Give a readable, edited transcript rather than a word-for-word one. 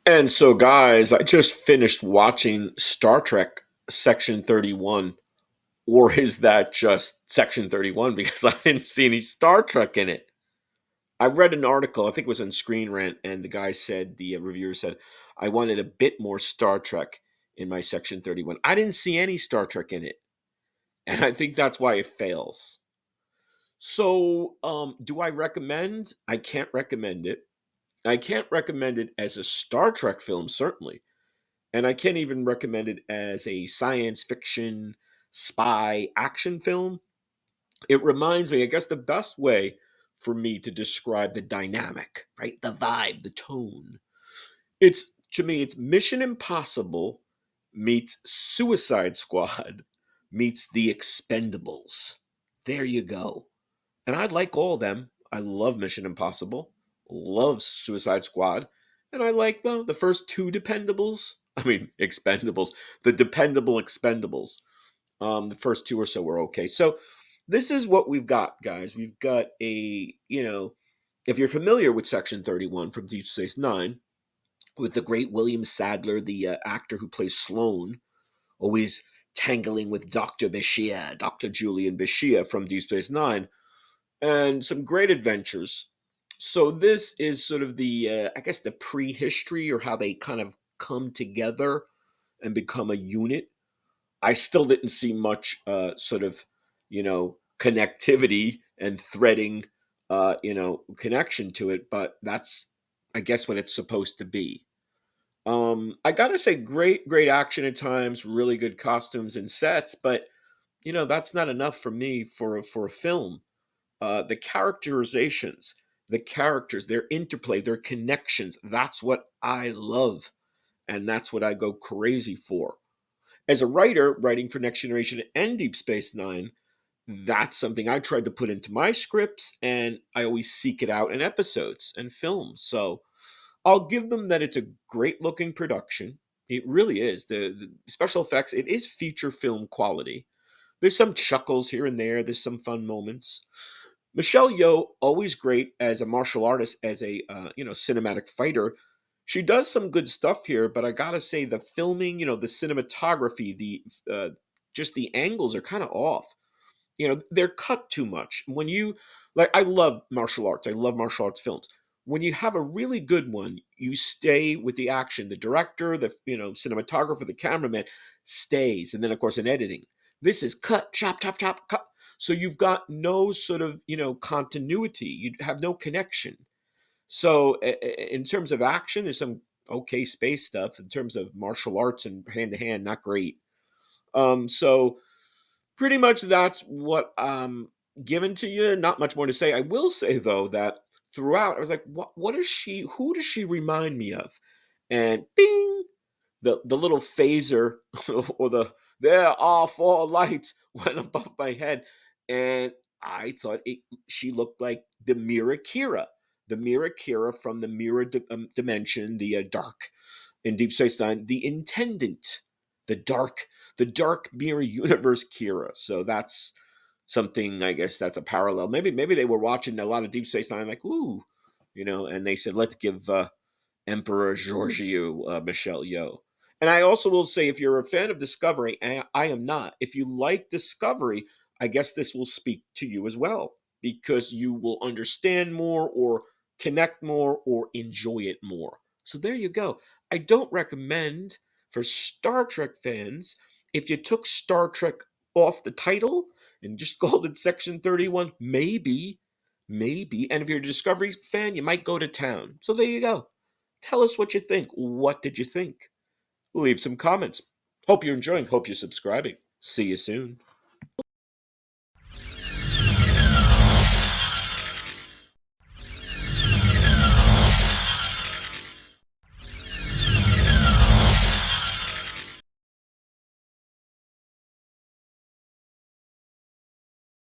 And so, guys, I just finished watching Star Trek Section 31. Or is that just Section 31? Because I didn't see any Star Trek in it. I read an article, I think it was on Screen Rant, and the guy said, the reviewer said, I wanted a bit more Star Trek in my Section 31. I didn't see any Star Trek in it. And I think that's why it fails. So, do I recommend? I can't recommend it. I can't recommend it as a Star Trek film, certainly. And I can't even recommend it as a science fiction spy action film. It reminds me, I guess the best way for me to describe the dynamic, right? The vibe, the tone. It's to me, it's Mission Impossible meets Suicide Squad meets The Expendables. There you go. And I like all of them. I love Mission Impossible, love Suicide Squad, and I like the first two Dependables. I mean, Expendables, the dependable Expendables. The first two or so were okay. So this is what we've got, guys. We've got if you're familiar with Section 31 from Deep Space Nine, with the great William Sadler, the actor who plays Sloan, always tangling with Dr. Bashir, Dr. Julian Bashir from Deep Space Nine, and some great adventures. So this is sort of the, I guess, the prehistory or how they kind of come together and become a unit. I still didn't see much sort of, connectivity and threading, connection to it, but that's, I guess, what it's supposed to be. I gotta say, great action at times, really good costumes and sets, but that's not enough for me for a film. The characterizations, the characters, their interplay, their connections. That's what I love, and that's what I go crazy for. As a writer, writing for Next Generation and Deep Space Nine, that's something I tried to put into my scripts, and I always seek it out in episodes and films. So I'll give them that it's a great looking production. It really is. The special effects, it is feature film quality. There's some chuckles here and there. There's some fun moments. Michelle Yeoh, always great as a martial artist, as a cinematic fighter. She does some good stuff here, but I gotta say the filming, the cinematography, the just the angles are kind of off. They're cut too much. When you like, I love martial arts. I love martial arts films. When you have a really good one, you stay with the action. The director, the cinematographer, the cameraman stays, and then of course in editing, this is cut, chop, chop, chop, cut. So you've got no sort of continuity. You have no connection. So in terms of action, there's some okay space stuff. In terms of martial arts and hand to hand, not great. So pretty much that's what given to you. Not much more to say. I will say though that throughout, I was like, what is she? Who does she remind me of? And bing, the little phaser or the there are four lights went above my head, and I thought she looked like the Mirror Kira from the Mirror Dimension, the dark in Deep Space Nine, the Intendant, the dark, the Dark Mirror Universe Kira. So that's something. I guess that's a parallel. Maybe they were watching a lot of Deep Space Nine, like ooh, and they said let's give Emperor Georgiou, Michelle Yeoh. And I also will say, if you're a fan of Discovery, I am not. If you like Discovery, I guess this will speak to you as well because you will understand more or connect more or enjoy it more. So there you go. I don't recommend for Star Trek fans, if you took Star Trek off the title and just called it Section 31, maybe. And if you're a Discovery fan, you might go to town. So there you go. Tell us what you think. What did you think? Leave some comments. Hope you're enjoying. Hope you're subscribing. See you soon.